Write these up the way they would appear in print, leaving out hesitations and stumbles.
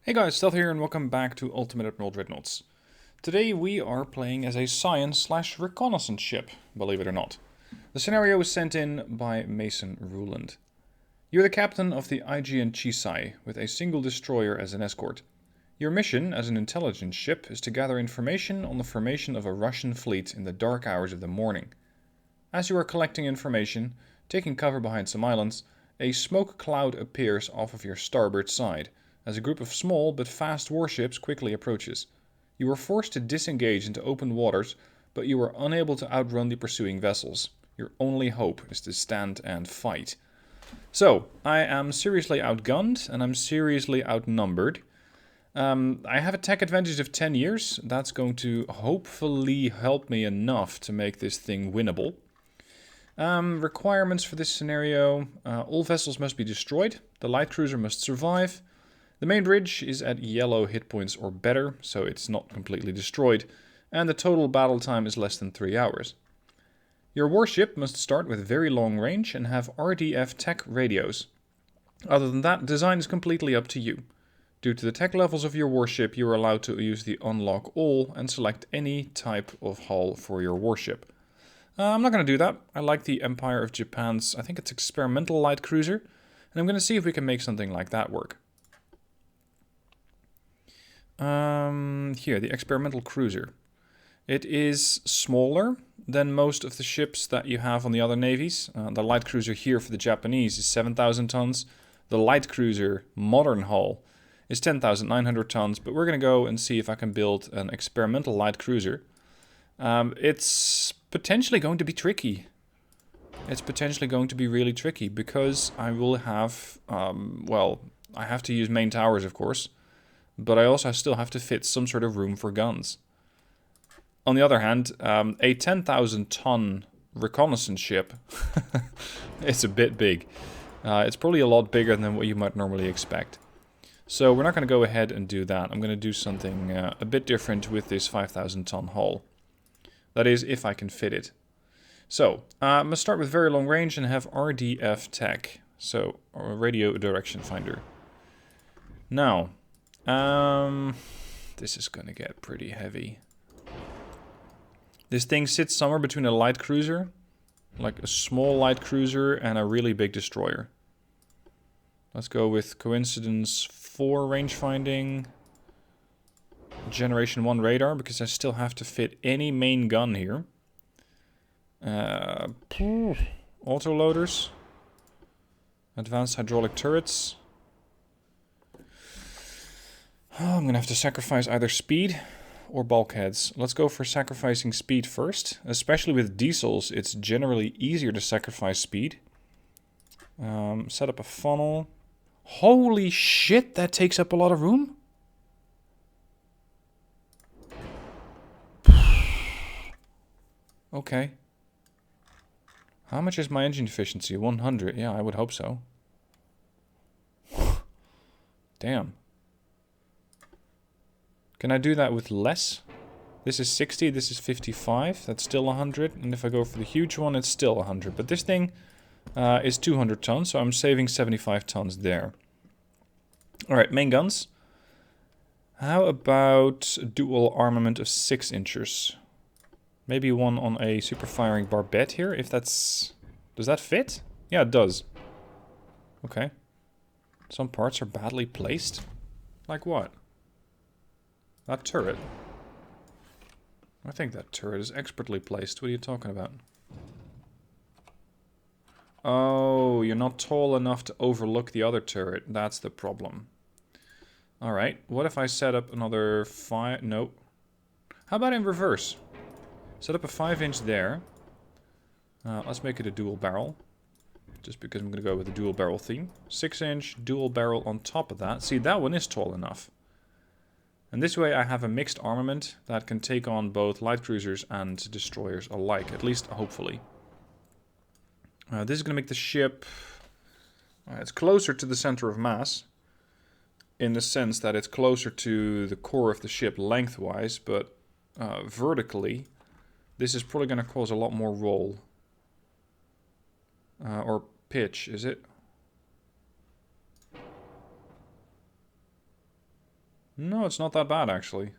Hey guys, Stealth here and welcome back to Ultimate Admiral Dreadnoughts. Today we are playing as a science/reconnaissance ship, believe it or not. The scenario was sent in by Mason Ruland. You're the captain of the IJN Chisei, with a single destroyer as an escort. Your mission as an intelligence ship is to gather information on the formation of a Russian fleet in the dark hours of the morning. As you are collecting information, taking cover behind some islands, a smoke cloud appears off of your starboard side, as a group of small but fast warships quickly approaches. You are forced to disengage into open waters, but you are unable to outrun the pursuing vessels. Your only hope is to stand and fight. So, I am seriously outgunned, and I'm seriously outnumbered. I have a tech advantage of 10 years. That's going to hopefully help me enough to make this thing winnable. Requirements for this scenario. All vessels must be destroyed. The light cruiser must survive. The main bridge is at yellow hit points or better, so it's not completely destroyed, and the total battle time is less than 3 hours. Your warship must start with very long range and have RDF tech radios. Other than that, design is completely up to you. Due to the tech levels of your warship, you are allowed to use the unlock all and select any type of hull for your warship. I'm not going to do that. I like the Empire of Japan's, I think it's experimental light cruiser, and I'm going to see if we can make something like that work. Here, the experimental cruiser. It is smaller than most of the ships that you have on the other navies. The light cruiser here for the Japanese is 7,000 tons. The light cruiser modern hull is 10,900 tons, but we're going to go and see if I can build an experimental light cruiser. It's potentially going to be tricky. It's potentially going to be really tricky because I will have, I have to use main towers, of course. But I also still have to fit some sort of room for guns. On the other hand, a 10,000 ton reconnaissance ship, it's a bit big. It's probably a lot bigger than what you might normally expect. So we're not going to go ahead and do that. I'm going to do something a bit different with this 5,000 ton hull. That is, if I can fit it. So, I'm going to start with very long range and have RDF tech. So, radio direction finder. Now, this is gonna get pretty heavy. This thing sits somewhere between a light cruiser, like a small light cruiser, and a really big destroyer. Let's go with coincidence 4 range finding, generation 1 radar, because I still have to fit any main gun here. Autoloaders, advanced hydraulic turrets. I'm going to have to sacrifice either speed or bulkheads. Let's go for sacrificing speed first. Especially with diesels, it's generally easier to sacrifice speed. Set up a funnel. Holy shit, that takes up a lot of room. Okay. How much is my engine efficiency? 100. Yeah, I would hope so. Damn. Can I do that with less? This is 60, this is 55, that's still 100. And if I go for the huge one, it's still 100. But this thing is 200 tons, so I'm saving 75 tons there. Alright, main guns. How about dual armament of 6 inches? Maybe one on a super firing barbette here, if that's... Does that fit? Yeah, it does. Okay. Some parts are badly placed. Like what? That turret. I think that turret is expertly placed. What are you talking about? Oh, you're not tall enough to overlook the other turret. That's the problem. Alright, what if I set up another 5... Nope. How about in reverse? Set up a 5-inch there. Let's make it a dual barrel. Just because I'm going to go with the dual barrel theme. 6-inch dual barrel on top of that. See, that one is tall enough. And this way I have a mixed armament that can take on both light cruisers and destroyers alike, at least hopefully. This is going to make the ship... it's closer to the center of mass, in the sense that it's closer to the core of the ship lengthwise, but vertically, this is probably going to cause a lot more roll. Or pitch, is it? No, it's not that bad, actually.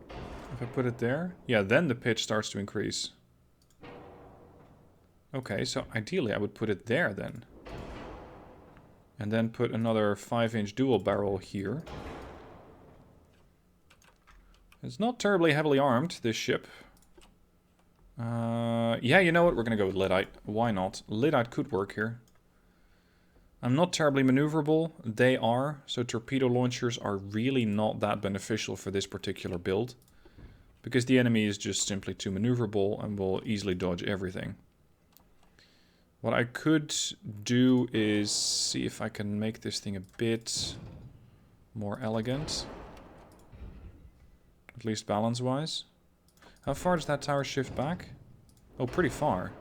If I put it there, yeah, then the pitch starts to increase. Okay, so ideally I would put it there then. And then put another 5-inch dual barrel here. It's not terribly heavily armed, this ship. Yeah, you know what? We're going to go with Lyddite. Why not? Lyddite could work here. I'm not terribly maneuverable. They are. So torpedo launchers are really not that beneficial for this particular build. Because the enemy is just simply too maneuverable and will easily dodge everything. What I could do is see if I can make this thing a bit more elegant. At least balance-wise. How far does that tower shift back? Oh, pretty far.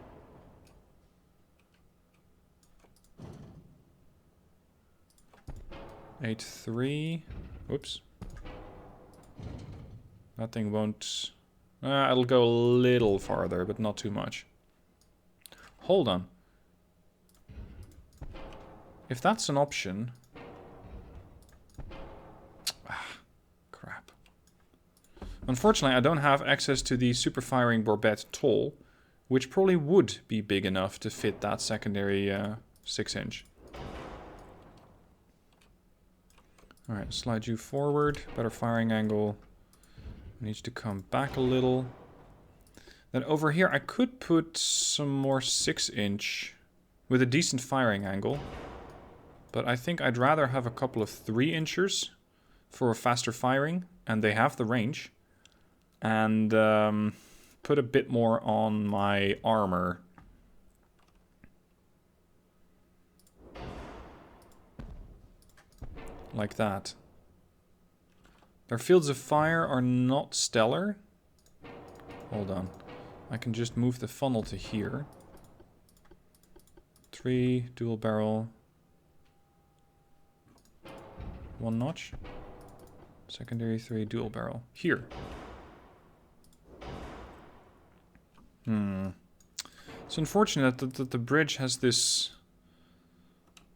Eight, 3. Oops. That thing won't... it'll go a little farther, but not too much. Hold on. If that's an option... crap. Unfortunately, I don't have access to the super firing Barbette Toll, which probably would be big enough to fit that secondary 6-inch. Alright, slide you forward. Better firing angle. Needs to come back a little. Then over here, I could put some more 6-inch with a decent firing angle. But I think I'd rather have a couple of 3-inchers for faster firing, and they have the range. And put a bit more on my armor. Like that. Their fields of fire are not stellar. Hold on. I can just move the funnel to here. 3, dual barrel. 1 notch. Secondary 3, dual barrel. Here. It's unfortunate that the bridge has this...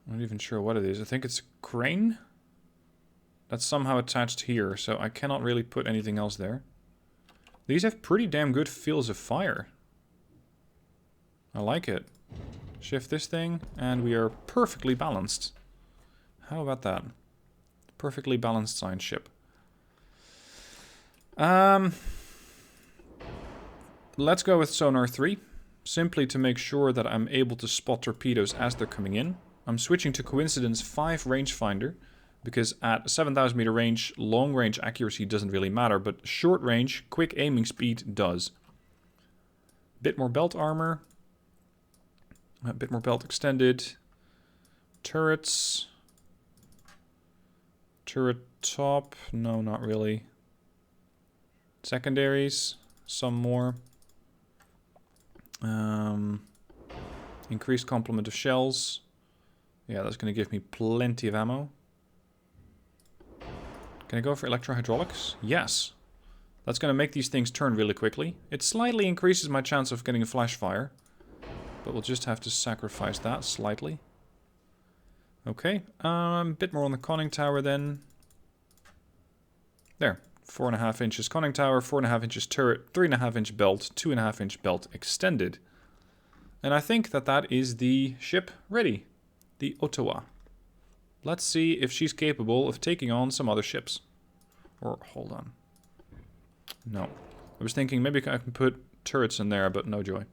I'm not even sure what it is. I think it's a crane that's somehow attached here, so I cannot really put anything else there. These have pretty damn good fields of fire. I like it. Shift this thing, and we are perfectly balanced. How about that? Perfectly balanced science ship. Let's go with sonar 3, simply to make sure that I'm able to spot torpedoes as they're coming in. I'm switching to coincidence 5 rangefinder, because at 7,000 meter range, long range accuracy doesn't really matter, but short range, quick aiming speed does. Bit more belt armor, a bit more belt extended, turrets, turret top, no, not really. Secondaries, some more. Increased complement of shells. Yeah, that's going to give me plenty of ammo. Can I go for electrohydraulics? Yes. That's going to make these things turn really quickly. It slightly increases my chance of getting a flash fire. But we'll just have to sacrifice that slightly. Okay. A bit more on the conning tower then. There. 4.5 inches conning tower, 4.5 inches turret, 3.5 inch belt, 2.5 inch belt extended. And I think that is the ship ready. The Ottawa. Let's see if she's capable of taking on some other ships. Or, hold on. No. I was thinking maybe I can put turrets in there, but no joy.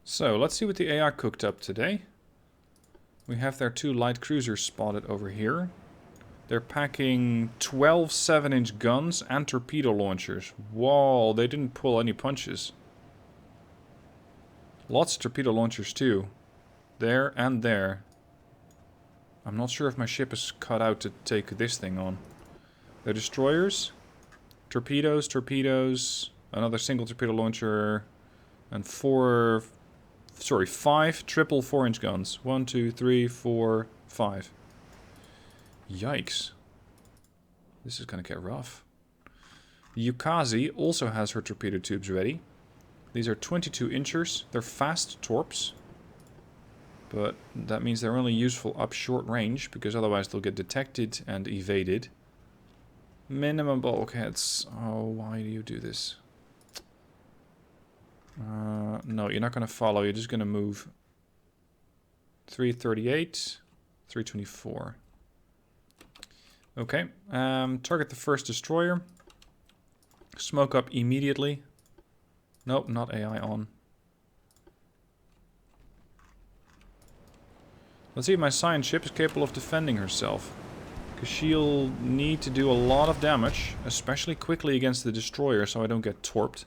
So, let's see what the AI cooked up today. We have their 2 light cruisers spotted over here. They're packing 12 7-inch guns and torpedo launchers. Whoa, they didn't pull any punches. Lots of torpedo launchers too. There and there. I'm not sure if my ship is cut out to take this thing on. They're destroyers. Torpedoes, torpedoes. Another single torpedo launcher. And 5 triple 4-inch guns. 1, 2, 3, 4, 5. Yikes. This is gonna get rough. The Yukazi also has her torpedo tubes ready. These are 22 inchers. They're fast torps. But that means they're only useful up short range, because otherwise they'll get detected and evaded. Minimum bulkheads. Oh, why do you do this? No, you're not going to follow. You're just going to move. 338, 324. Okay. Target the first destroyer. Smoke up immediately. Nope, not AI on. Let's see if my science ship is capable of defending herself. Because she'll need to do a lot of damage, especially quickly against the destroyer, so I don't get torped.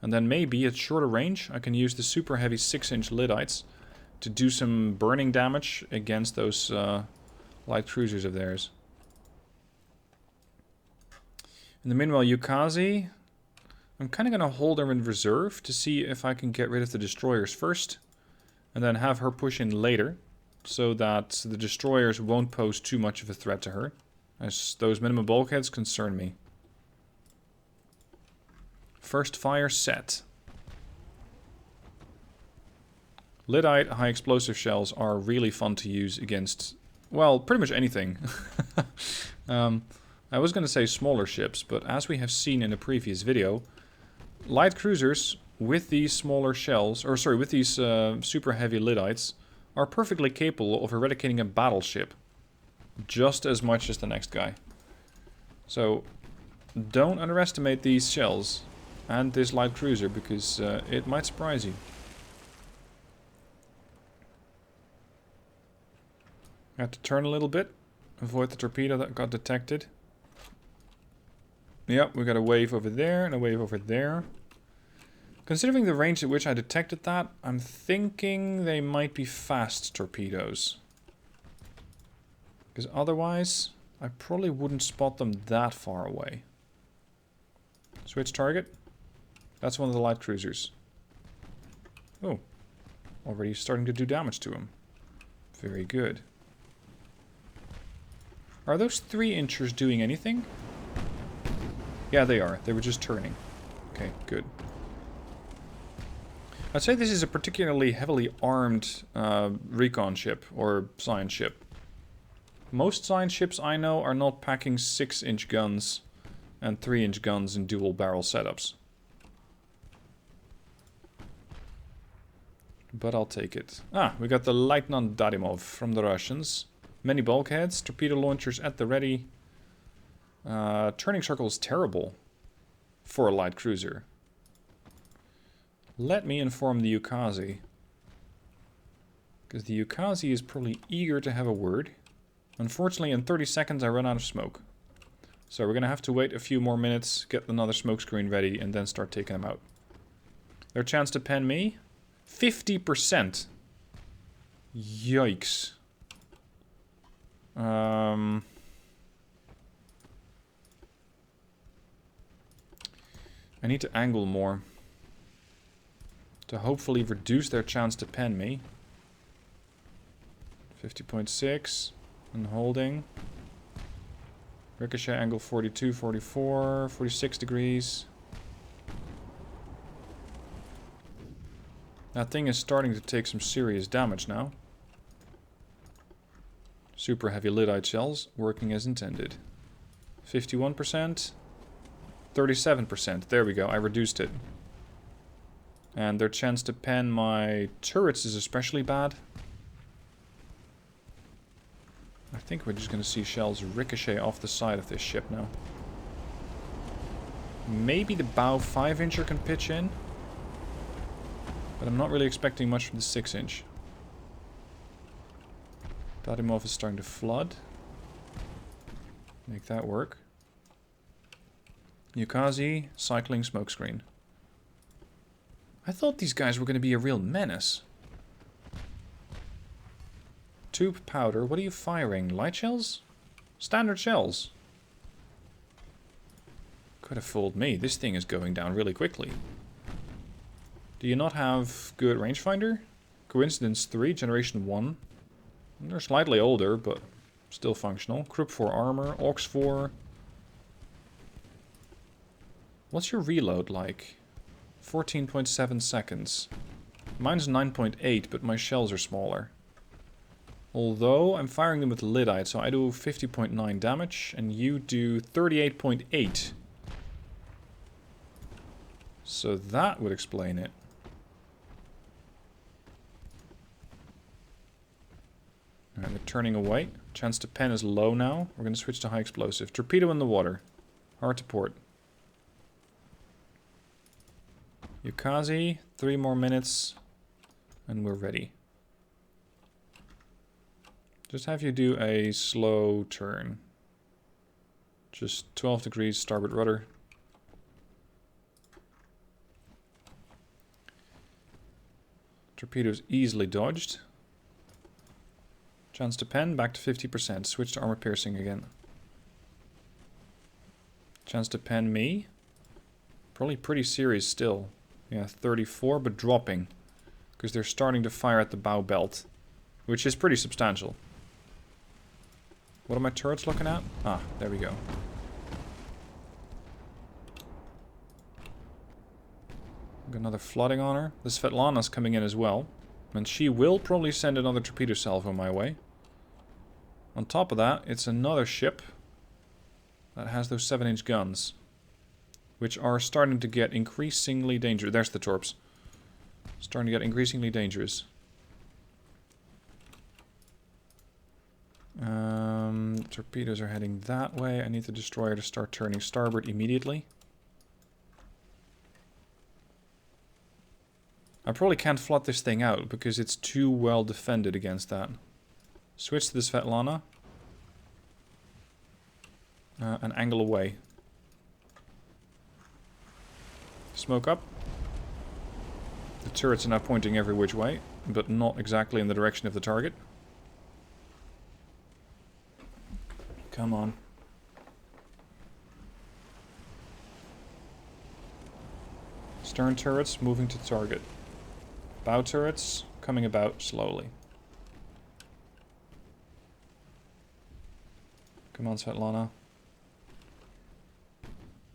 And then maybe at shorter range, I can use the super heavy 6-inch Lydites to do some burning damage against those light cruisers of theirs. In the meanwhile, Yukazi, I'm kind of going to hold her in reserve to see if I can get rid of the destroyers first, and then have her push in later, so that the destroyers won't pose too much of a threat to her, as those minimum bulkheads concern me. First fire set. Lyddite high explosive shells are really fun to use against, well, pretty much anything. I was going to say smaller ships, but as we have seen in a previous video, light cruisers with these smaller shells, or sorry, with these super heavy Lyddites, are perfectly capable of eradicating a battleship just as much as the next guy. So don't underestimate these shells and this light cruiser, because it might surprise you. I had to turn a little bit, avoid the torpedo that got detected. Yep, we got a wave over there and a wave over there. Considering the range at which I detected that, I'm thinking they might be fast torpedoes. Because otherwise, I probably wouldn't spot them that far away. Switch target. That's one of the light cruisers. Oh, already starting to do damage to him. Very good. Are those 3-inchers doing anything? Yeah, they are. They were just turning. Okay, good. I'd say this is a particularly heavily armed recon ship, or science ship. Most science ships I know are not packing 6-inch guns and 3-inch guns in dual barrel setups. But I'll take it. Ah, we got the Leutnant Dadimov from the Russians. Many bulkheads, torpedo launchers at the ready. Turning circle is terrible for a light cruiser. Let me inform the Yukazi. Because the Yukazi is probably eager to have a word. Unfortunately, in 30 seconds I run out of smoke. So we're going to have to wait a few more minutes, get another smoke screen ready, and then start taking them out. Their chance to pen me? 50%. Yikes. I need to angle more to hopefully reduce their chance to pen me. 50.6 and holding. Ricochet angle 42, 44, 46 degrees. That thing is starting to take some serious damage now. Super heavy Lyddite shells working as intended. 51%. 37%. There we go. I reduced it. And their chance to pen my turrets is especially bad. I think we're just going to see shells ricochet off the side of this ship now. Maybe the bow 5-incher can pitch in. But I'm not really expecting much from the 6-inch. Dadimov is starting to flood. Make that work. Yukazi, cycling smokescreen. I thought these guys were going to be a real menace. Tube powder, what are you firing? Light shells? Standard shells. Could have fooled me. This thing is going down really quickly. Do you not have good rangefinder? Coincidence 3, generation 1. They're slightly older, but still functional. Krupp 4 armor, Aux 4. What's your reload like? 14.7 seconds. Mine's 9.8, but my shells are smaller. Although I'm firing them with lyddite, so I do 50.9 damage, and you do 38.8. So that would explain it. Alright, they're turning away. Chance to pen is low now. We're going to switch to high explosive. Torpedo in the water. Hard to port. Yukazi, 3 more minutes, and we're ready. Just have you do a slow turn. Just 12 degrees starboard rudder. Torpedoes easily dodged. Chance to pen, back to 50%. Switch to armor piercing again. Chance to pen me. Probably pretty serious still. Yeah, 34, but dropping. Because they're starting to fire at the bow belt. Which is pretty substantial. What are my turrets looking at? Ah, there we go. Got another flooding on her. The Svetlana's coming in as well. And she will probably send another torpedo salvo my way. On top of that, it's another ship that has those 7-inch guns. Which are starting to get increasingly dangerous. There's the torps. Starting to get increasingly dangerous. Torpedoes are heading that way. I need the destroyer to start turning starboard immediately. I probably can't flood this thing out because it's too well defended against that. Switch to the Svetlana. And angle away. Smoke up. The turrets are now pointing every which way, but not exactly in the direction of the target. Come on. Stern turrets moving to target. Bow turrets coming about slowly. Come on, Svetlana.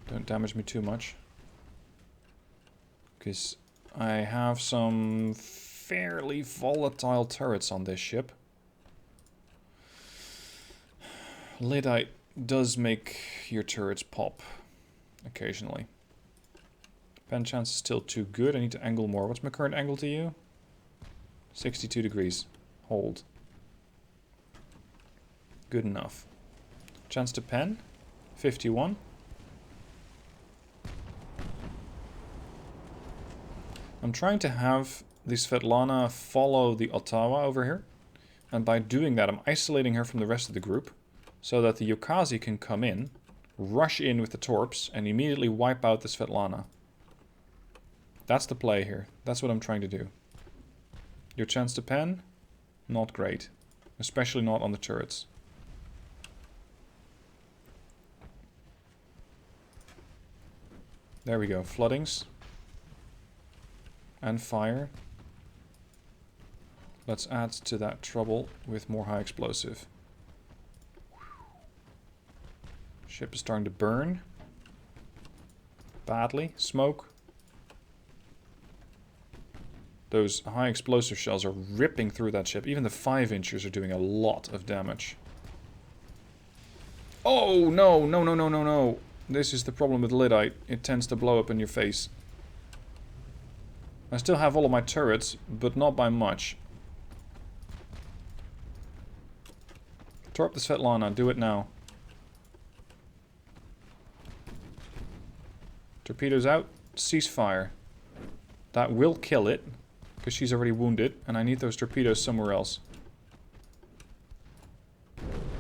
Don't damage me too much. Because I have some fairly volatile turrets on this ship. Lyddite does make your turrets pop occasionally. Pen chance is still too good. I need to angle more. What's my current angle to you? 62 degrees. Hold. Good enough. Chance to pen? 51. I'm trying to have the Svetlana follow the Ottawa over here. And by doing that, I'm isolating her from the rest of the group. So that the Yukazi can come in, rush in with the torps, and immediately wipe out the Svetlana. That's the play here. That's what I'm trying to do. Your chance to pen? Not great. Especially not on the turrets. There we go. Floodings. And fire. Let's add to that trouble with more high explosive. Ship is starting to burn. Badly. Smoke. Those high explosive shells are ripping through that ship. Even the 5-inchers are doing a lot of damage. Oh, no, no, no, no, no, no. This is the problem with lyddite. It tends to blow up in your face. I still have all of my turrets, but not by much. Torp the Svetlana. Do it now. Torpedoes out. Ceasefire. That will kill it. Because she's already wounded. And I need those torpedoes somewhere else.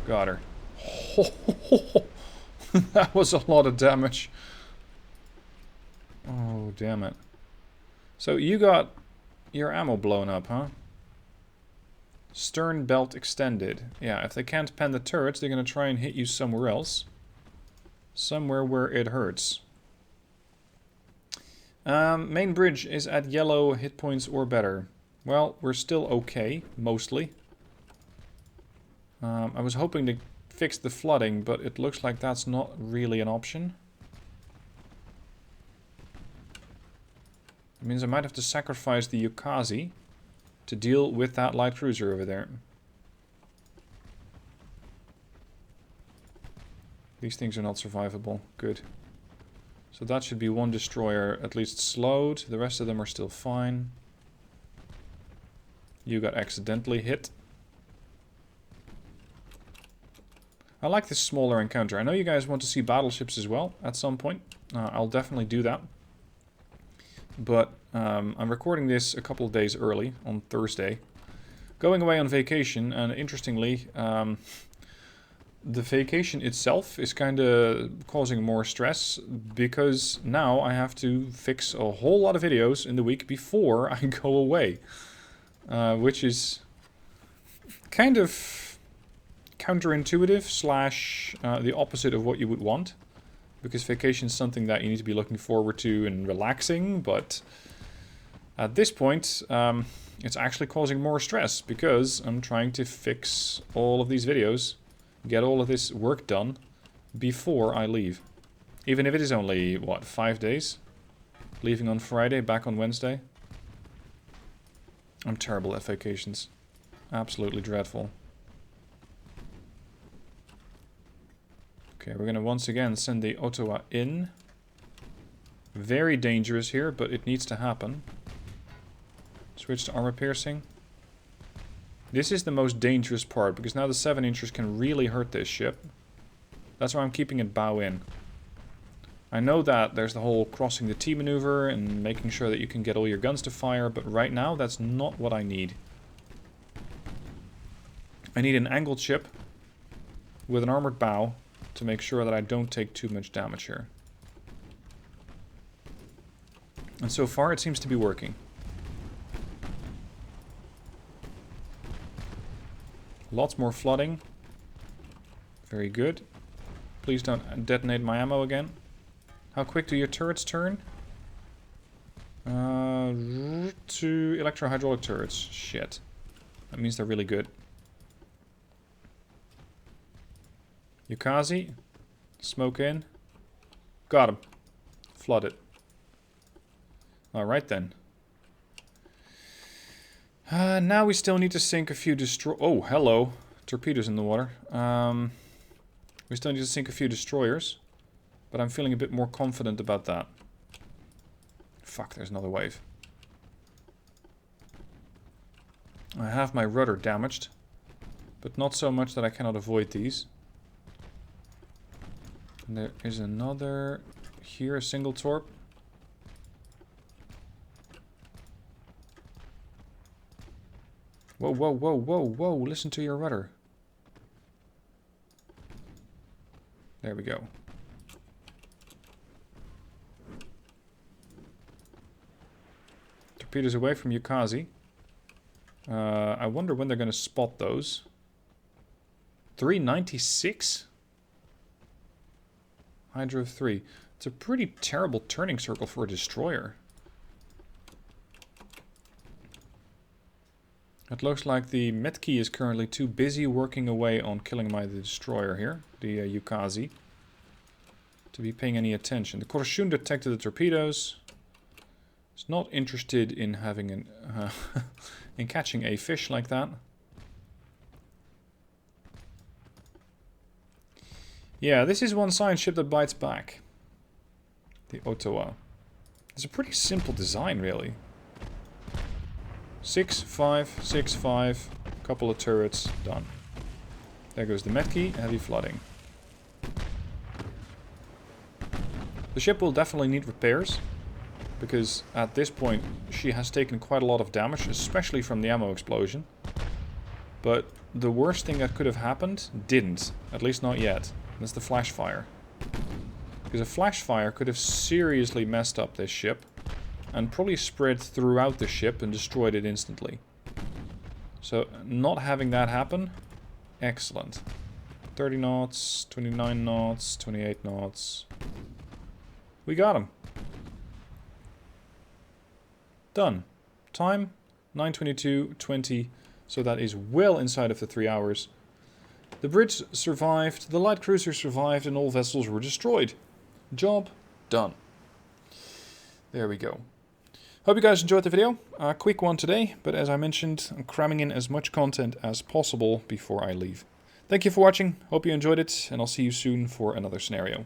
Got her. That was a lot of damage. Oh, damn it. So you got your ammo blown up, huh? Stern belt extended. Yeah, if they can't pen the turrets, they're going to try and hit you somewhere else. Somewhere where it hurts. Main bridge is at yellow hit points or better. Well, we're still okay, mostly. I was hoping to fix the flooding, but it looks like that's not really an option. It means I might have to sacrifice the Yukazi to deal with that light cruiser over there. These things are not survivable. Good. So that should be one destroyer at least slowed. The rest of them are still fine. You got accidentally hit. I like this smaller encounter. I know you guys want to see battleships as well at some point. I'll definitely do that. But I'm recording this a couple of days early on Thursday. Going away on vacation, and interestingly, the vacation itself is kind of causing more stress because now I have to fix a whole lot of videos in the week before I go away. Which is kind of counterintuitive slash the opposite of what you would want. Because vacation is something that you need to be looking forward to and relaxing, but at this point it's actually causing more stress because I'm trying to fix all of these videos, get all of this work done before I leave. Even if it is only, what, 5 days? Leaving on Friday, back on Wednesday. I'm terrible at vacations. Absolutely dreadful. Okay, we're going to once again send the Ottawa in. Very dangerous here, but it needs to happen. Switch to armor piercing. This is the most dangerous part, because now the 7-inchers can really hurt this ship. That's why I'm keeping it bow in. I know that there's the whole crossing the T maneuver and making sure that you can get all your guns to fire, but right now that's not what I need. I need an angled ship with an armored bow to make sure that I don't take too much damage here. And so far it seems to be working. Lots more flooding. Very good. Please don't detonate my ammo again. How quick do your turrets turn? To electro-hydraulic turrets. Shit. That means they're really good. Yukazi. Smoke in. Got him. Flood it. Alright then. Now we still need to sink a few Oh, hello. Torpedoes in the water. We still need to sink a few destroyers. But I'm feeling a bit more confident about that. Fuck, there's another wave. I have my rudder damaged. But not so much that I cannot avoid these. And there is another... Here, a single torp. Whoa, whoa, whoa, whoa, whoa. Listen to your rudder. There we go. Torpedoes away from Yukazi. I wonder when they're going to spot those. 396? Hydro 3. It's a pretty terrible turning circle for a destroyer. It looks like the Metzger is currently too busy working away on killing the destroyer here, the Yukazi, to be paying any attention. The Korshun detected the torpedoes. It's not interested in having an in catching a fish like that. Yeah, this is one science ship that bites back. The Ottawa. It's a pretty simple design, really. 6, 5, 6, 5. Couple of turrets, done. There goes the Metzger, heavy flooding. The ship will definitely need repairs, because at this point she has taken quite a lot of damage, especially from the ammo explosion. But the worst thing that could have happened didn't, at least not yet. That's the flash fire. Because a flash fire could have seriously messed up this ship and probably spread throughout the ship and destroyed it instantly. So not having that happen, excellent. 30 knots, 29 knots, 28 knots. We got him. Done. Time 9:22:20, so that is well inside of the 3 hours. The bridge survived, the light cruiser survived, and all vessels were destroyed. Job done. There we go. Hope you guys enjoyed the video. A quick one today, but as I mentioned, I'm cramming in as much content as possible before I leave. Thank you for watching, hope you enjoyed it, and I'll see you soon for another scenario.